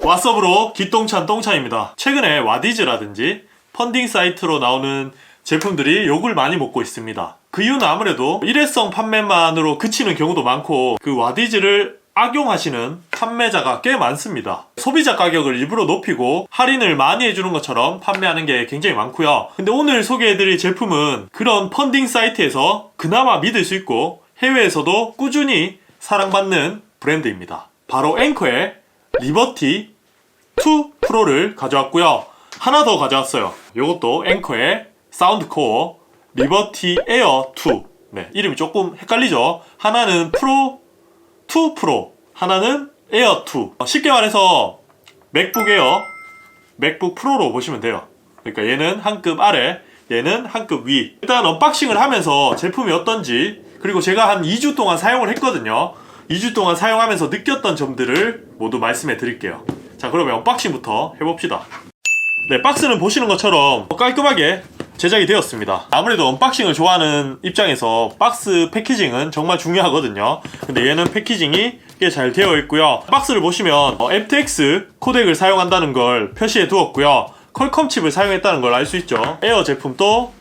왓썹으로 기똥찬 똥찬입니다. 최근에 와디즈라든지 펀딩 사이트로 나오는 제품들이 욕을 많이 먹고 있습니다. 그 이유는 아무래도 일회성 판매만으로 그치는 경우도 많고 그 와디즈를 악용하시는 판매자가 꽤 많습니다. 소비자 가격을 일부러 높이고 할인을 많이 해주는 것처럼 판매하는 게 굉장히 많고요. 근데 오늘 소개해드릴 제품은 그런 펀딩 사이트에서 그나마 믿을 수 있고 해외에서도 꾸준히 사랑받는 브랜드입니다. 바로 앵커의 리버티 2 프로를 가져왔고요. 하나 더 가져왔어요. 이것도 앵커의 사운드 코어 리버티 에어 2. 네, 이름이 조금 헷갈리죠? 하나는 프로 2 프로, 하나는 에어 2. 쉽게 말해서 맥북 에어, 맥북 프로로 보시면 돼요. 그러니까 얘는 한 급 아래, 얘는 한 급 위. 일단 언박싱을 하면서 제품이 어떤지, 그리고 제가 한 2주 동안 사용을 했거든요. 2주 동안 사용하면서 느꼈던 점들을 모두 말씀해 드릴게요. 자, 그러면 언박싱부터 해봅시다. 네, 박스는 보시는 것처럼 깔끔하게 제작이 되었습니다. 아무래도 언박싱을 좋아하는 입장에서 박스 패키징은 정말 중요하거든요. 근데 얘는 패키징이 꽤 잘 되어 있고요. 박스를 보시면 FTX 코덱을 사용한다는 걸 표시해 두었고요. 퀄컴 칩을 사용했다는 걸 알 수 있죠. 에어 제품도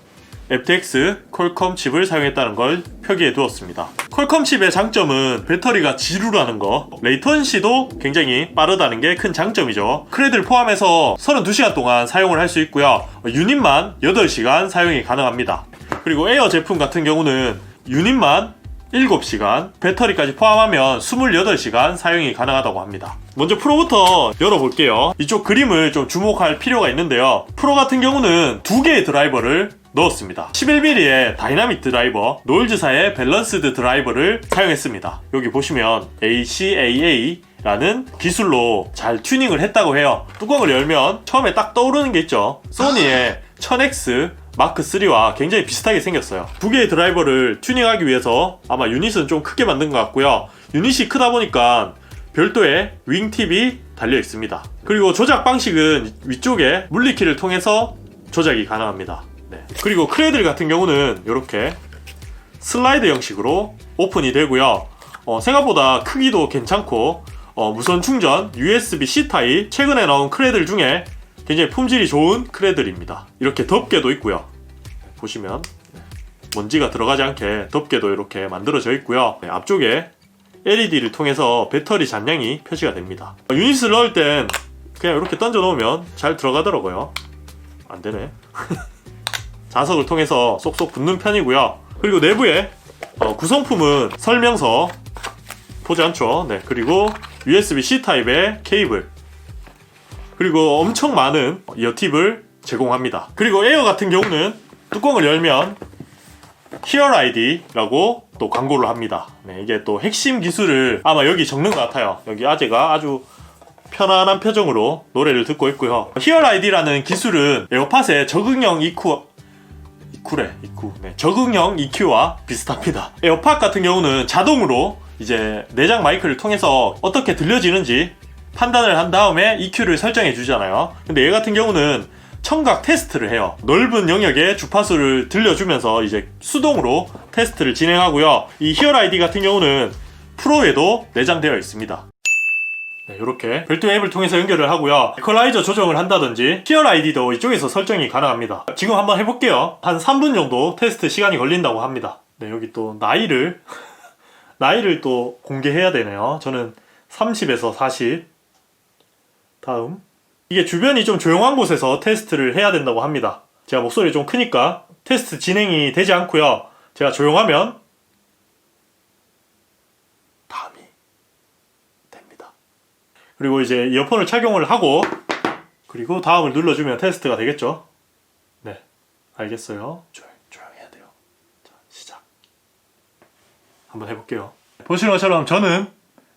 FTX 퀄컴 칩을 사용했다는 걸 표기해 두었습니다. 퀄컴 칩의 장점은 배터리가 지루라는 거, 레이턴시도 굉장히 빠르다는 게 큰 장점이죠. 크레드를 포함해서 32시간 동안 사용을 할 수 있고요. 유닛만 8시간 사용이 가능합니다. 그리고 에어 제품 같은 경우는 유닛만 7시간, 배터리까지 포함하면 28시간 사용이 가능하다고 합니다. 먼저 프로부터 열어볼게요. 이쪽 그림을 좀 주목할 필요가 있는데요. 프로 같은 경우는 2개의 드라이버를 넣었습니다. 11mm의 다이나믹 드라이버, 노일즈사의 밸런스드 드라이버를 사용했습니다. 여기 보시면 ACAA 라는 기술로 잘 튜닝을 했다고 해요. 뚜껑을 열면 처음에 딱 떠오르는 게 있죠. 소니의 1000X 마크3와 굉장히 비슷하게 생겼어요. 2개의 드라이버를 튜닝하기 위해서 아마 유닛은 좀 크게 만든 것 같고요. 유닛이 크다 보니까 별도의 윙팁이 달려 있습니다. 그리고 조작 방식은 위쪽에 물리키를 통해서 조작이 가능합니다. 네. 그리고 크레들 같은 경우는 이렇게 슬라이드 형식으로 오픈이 되고요. 생각보다 크기도 괜찮고 무선 충전, USB-C 타입, 최근에 나온 크레들 중에 굉장히 품질이 좋은 크레들입니다. 이렇게 덮개도 있고요. 보시면 먼지가 들어가지 않게 덮개도 이렇게 만들어져 있고요. 앞쪽에 LED를 통해서 배터리 잔량이 표시가 됩니다. 유닛을 넣을 땐 그냥 이렇게 던져 놓으면 잘 들어가더라고요. 안 되네. 자석을 통해서 쏙쏙 붙는 편이고요. 그리고 내부에 구성품은 설명서 보지 않죠. 네, 그리고 USB-C 타입의 케이블, 그리고 엄청 많은 이어팁을 제공합니다. 그리고 에어 같은 경우는 뚜껑을 열면 Here ID라고 또 광고를 합니다. 네, 이게 또 핵심 기술을 아마 여기 적는 것 같아요. 여기 아재가 아주 편안한 표정으로 노래를 듣고 있고요. Here ID라는 기술은 에어팟의 적응형 적응형 EQ와 비슷합니다. 에어팟 같은 경우는 자동으로 이제 내장 마이크를 통해서 어떻게 들려지는지 판단을 한 다음에 EQ를 설정해 주잖아요. 근데 얘 같은 경우는 청각 테스트를 해요. 넓은 영역의 주파수를 들려주면서 이제 수동으로 테스트를 진행하고요. 이 히어 아이디 같은 경우는 프로에도 내장되어 있습니다. 네, 이렇게 별도의 앱을 통해서 연결을 하고요. 이퀄라이저 조정을 한다든지 히어 아이디도 이쪽에서 설정이 가능합니다. 지금 한번 해볼게요. 한 3분 정도 테스트 시간이 걸린다고 합니다. 네, 여기 또 나이를 또 공개해야 되네요. 저는 30에서 40. 다음, 이게 주변이 좀 조용한 곳에서 테스트를 해야 된다고 합니다. 제가 목소리 좀 크니까 테스트 진행이 되지 않고요. 제가 조용하면 다음이 됩니다. 그리고 이제 이어폰을 착용을 하고 그리고 다음을 눌러주면 테스트가 되겠죠. 네, 알겠어요. 조용해야 돼요. 자, 시작. 한번 해볼게요. 보시는 것처럼 저는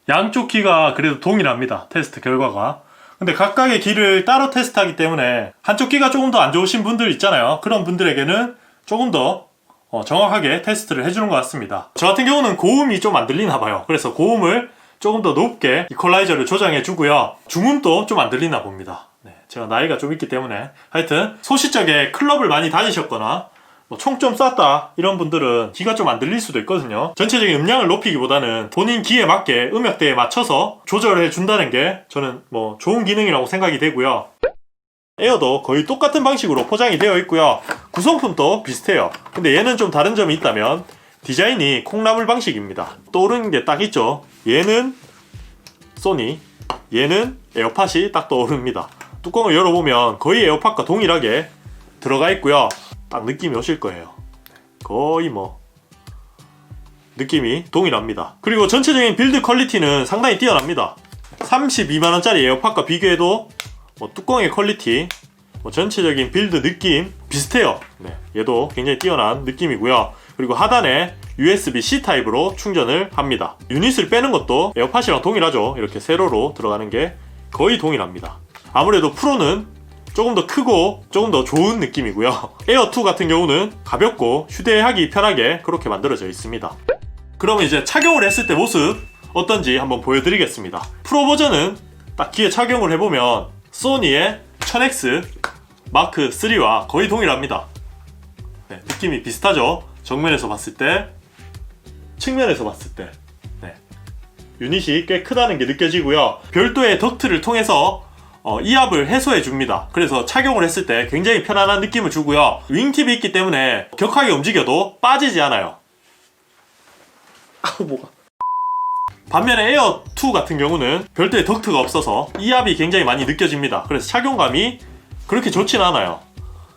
양쪽 키가 그래도 동일합니다. 테스트 결과가. 근데 각각의 귀를 따로 테스트하기 때문에 한쪽 귀가 조금 더 안 좋으신 분들 있잖아요. 그런 분들에게는 조금 더 정확하게 테스트를 해주는 것 같습니다. 저 같은 경우는 고음이 좀 안 들리나 봐요. 그래서 고음을 조금 더 높게 이퀄라이저를 조정해 주고요. 중음도 좀 안 들리나 봅니다. 네, 제가 나이가 좀 있기 때문에 하여튼 소시적에 클럽을 많이 다니셨거나 총 좀 쐈다 이런 분들은 귀가 좀 안 들릴 수도 있거든요. 전체적인 음량을 높이기보다는 본인 귀에 맞게 음역대에 맞춰서 조절해 준다는 게 저는 좋은 기능이라고 생각이 되고요. 에어도 거의 똑같은 방식으로 포장이 되어 있고요. 구성품도 비슷해요. 근데 얘는 좀 다른 점이 있다면 디자인이 콩나물 방식입니다. 떠오르는 게 딱 있죠. 얘는 소니, 얘는 에어팟이 딱 떠오릅니다. 뚜껑을 열어보면 거의 에어팟과 동일하게 들어가 있고요. 딱 느낌이 오실 거예요. 거의 느낌이 동일합니다. 그리고 전체적인 빌드 퀄리티는 상당히 뛰어납니다. 32만원짜리 에어팟과 비교해도 뚜껑의 퀄리티, 전체적인 빌드 느낌 비슷해요. 네, 얘도 굉장히 뛰어난 느낌이고요. 그리고 하단에 USB-C 타입으로 충전을 합니다. 유닛을 빼는 것도 에어팟이랑 동일하죠. 이렇게 세로로 들어가는 게 거의 동일합니다. 아무래도 프로는 조금 더 크고 조금 더 좋은 느낌이고요. 에어2 같은 경우는 가볍고 휴대하기 편하게 그렇게 만들어져 있습니다. 그러면 이제 착용을 했을 때 모습 어떤지 한번 보여드리겠습니다. 프로 버전은 딱 귀에 착용을 해보면 소니의 1000X 마크 3와 거의 동일합니다. 네, 느낌이 비슷하죠. 정면에서 봤을 때, 측면에서 봤을 때 유닛이 꽤 크다는 게 느껴지고요. 별도의 덕트를 통해서 이압을 해소해 줍니다. 그래서 착용을 했을 때 굉장히 편안한 느낌을 주고요. 윙팁이 있기 때문에 격하게 움직여도 빠지지 않아요. 뭐가. 반면에 에어2 같은 경우는 별도의 덕트가 없어서 이압이 굉장히 많이 느껴집니다. 그래서 착용감이 그렇게 좋진 않아요.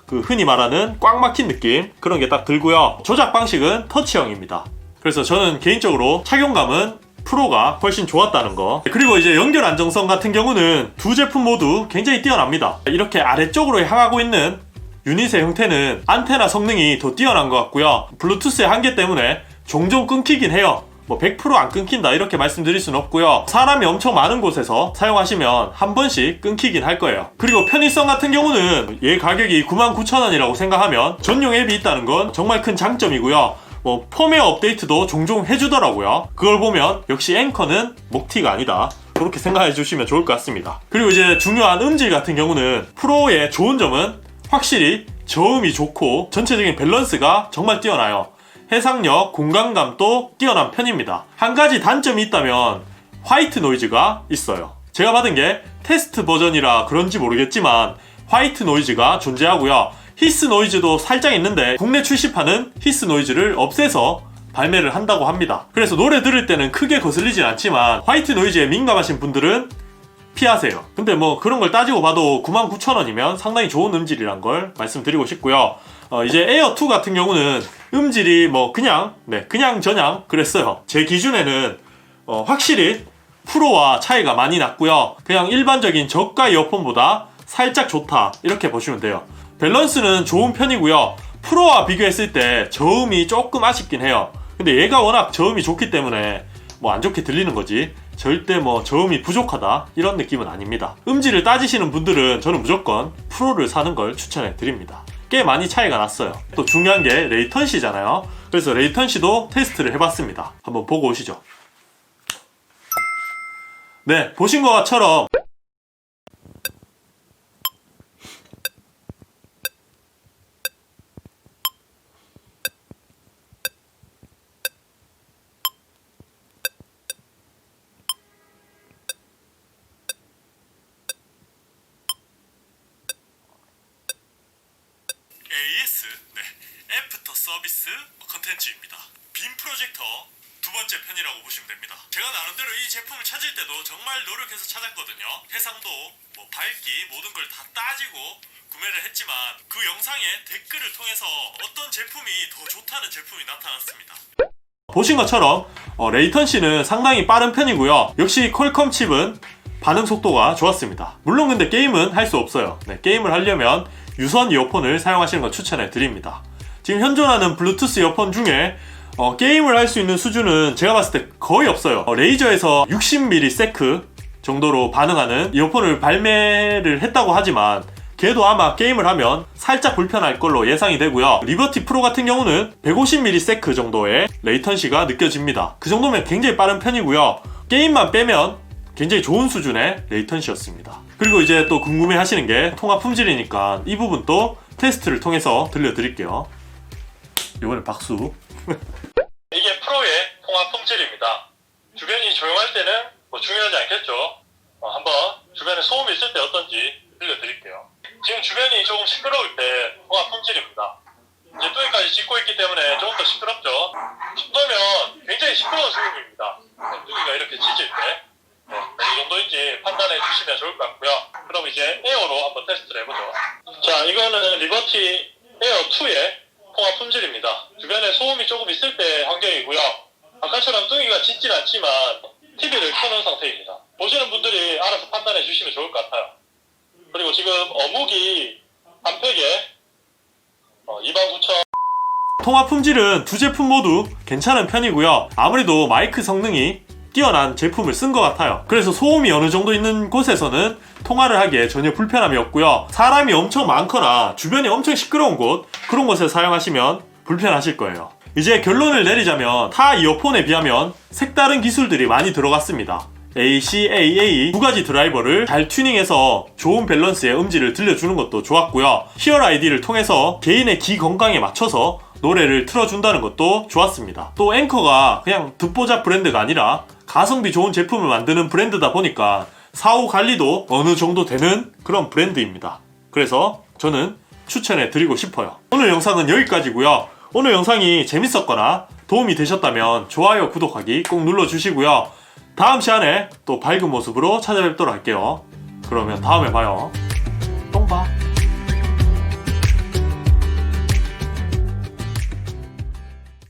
흔히 말하는 꽉 막힌 느낌, 그런 게 딱 들고요. 조작 방식은 터치형입니다. 그래서 저는 개인적으로 착용감은 프로가 훨씬 좋았다는 거. 그리고 이제 연결 안정성 같은 경우는 두 제품 모두 굉장히 뛰어납니다. 이렇게 아래쪽으로 향하고 있는 유닛의 형태는 안테나 성능이 더 뛰어난 것 같고요. 블루투스의 한계 때문에 종종 끊기긴 해요. 100% 안 끊긴다 이렇게 말씀드릴 수는 없고요. 사람이 엄청 많은 곳에서 사용하시면 한 번씩 끊기긴 할 거예요. 그리고 편의성 같은 경우는 얘 가격이 99,000원이라고 생각하면 전용 앱이 있다는 건 정말 큰 장점이고요. 펌웨어 업데이트도 종종 해주더라고요. 그걸 보면 역시 앵커는 먹튀가 아니다, 그렇게 생각해 주시면 좋을 것 같습니다. 그리고 이제 중요한 음질 같은 경우는 프로의 좋은 점은 확실히 저음이 좋고 전체적인 밸런스가 정말 뛰어나요. 해상력, 공간감도 뛰어난 편입니다. 한 가지 단점이 있다면 화이트 노이즈가 있어요. 제가 받은 게 테스트 버전이라 그런지 모르겠지만 화이트 노이즈가 존재하고요. 히스 노이즈도 살짝 있는데 국내 출시판은 히스 노이즈를 없애서 발매를 한다고 합니다. 그래서 노래 들을 때는 크게 거슬리진 않지만 화이트 노이즈에 민감하신 분들은 피하세요. 근데 그런 걸 따지고 봐도 99,000원이면 상당히 좋은 음질이란 걸 말씀드리고 싶고요. 이제 에어2 같은 경우는 음질이 그냥 저냥 그랬어요. 제 기준에는 확실히 프로와 차이가 많이 났고요. 그냥 일반적인 저가 이어폰보다 살짝 좋다 이렇게 보시면 돼요. 밸런스는 좋은 편이고요. 프로와 비교했을 때 저음이 조금 아쉽긴 해요. 근데 얘가 워낙 저음이 좋기 때문에 안 좋게 들리는 거지 절대 저음이 부족하다 이런 느낌은 아닙니다. 음질을 따지시는 분들은 저는 무조건 프로를 사는 걸 추천해 드립니다. 꽤 많이 차이가 났어요. 또 중요한 게 레이턴시잖아요. 그래서 레이턴시도 테스트를 해봤습니다. 한번 보고 오시죠. 네, 보신 것처럼 AS, 애프터 서비스 컨텐츠입니다. 빔 프로젝터 두 번째 편이라고 보시면 됩니다. 제가 나름대로 이 제품을 찾을 때도 정말 노력해서 찾았거든요. 해상도, 밝기 모든 걸 다 따지고 구매를 했지만 그 영상에 댓글을 통해서 어떤 제품이 더 좋다는 제품이 나타났습니다. 보신 것처럼 레이턴시는 상당히 빠른 편이고요. 역시 퀄컴 칩은 반응 속도가 좋았습니다. 물론 근데 게임은 할 수 없어요. 게임을 하려면 유선 이어폰을 사용하시는 걸 추천해 드립니다. 지금 현존하는 블루투스 이어폰 중에 게임을 할 수 있는 수준은 제가 봤을 때 거의 없어요. 레이저에서 60ms 정도로 반응하는 이어폰을 발매를 했다고 하지만 걔도 아마 게임을 하면 살짝 불편할 걸로 예상이 되고요. 리버티 프로 같은 경우는 150ms 정도의 레이턴시가 느껴집니다. 그 정도면 굉장히 빠른 편이고요. 게임만 빼면 굉장히 좋은 수준의 레이턴시였습니다. 그리고 이제 또 궁금해 하시는 게 통화 품질이니까 이 부분 또 테스트를 통해서 들려드릴게요. 이번엔 박수. 이게 프로의 통화 품질입니다. 주변이 조용할 때는 뭐 중요하지 않겠죠. 한번 주변에 소음이 있을 때 어떤지 들려드릴게요. 지금 주변이 조금 시끄러울 때 통화 품질입니다. 이제 뚜기까지 짓고 있기 때문에 조금 더 시끄럽죠. 정도면 굉장히 시끄러운 소음입니다. 뚜기가 이렇게 짖을 때 이 정도인지 판단해 주시면 좋을 것 같고요. 그럼 이제 에어로 한번 테스트를 해보죠. 자, 이거는 리버티 에어 2의 통화 품질입니다. 주변에 소음이 조금 있을 때 환경이고요. 아까처럼 뚜기가 짖진 않지만 TV를 켜놓은 상태입니다. 보시는 분들이 알아서 판단해 주시면 좋을 것 같아요. 그리고 지금 어묵이 한 팩에 29,000. 통화 품질은 두 제품 모두 괜찮은 편이고요. 아무래도 마이크 성능이 뛰어난 제품을 쓴 것 같아요. 그래서 소음이 어느 정도 있는 곳에서는 통화를 하기에 전혀 불편함이 없고요. 사람이 엄청 많거나 주변이 엄청 시끄러운 곳, 그런 곳에 사용하시면 불편하실 거예요. 이제 결론을 내리자면 타 이어폰에 비하면 색다른 기술들이 많이 들어갔습니다. AC, AA 두 가지 드라이버를 잘 튜닝해서 좋은 밸런스의 음질을 들려주는 것도 좋았고요. 히얼 아이디를 통해서 개인의 귀 건강에 맞춰서 노래를 틀어준다는 것도 좋았습니다. 또 앵커가 그냥 듣보잡 브랜드가 아니라 가성비 좋은 제품을 만드는 브랜드다 보니까 사후 관리도 어느 정도 되는 그런 브랜드입니다. 그래서 저는 추천해 드리고 싶어요. 오늘 영상은 여기까지고요. 오늘 영상이 재밌었거나 도움이 되셨다면 좋아요, 구독하기 꼭 눌러주시고요. 다음 시간에 또 밝은 모습으로 찾아뵙도록 할게요. 그러면 다음에 봐요.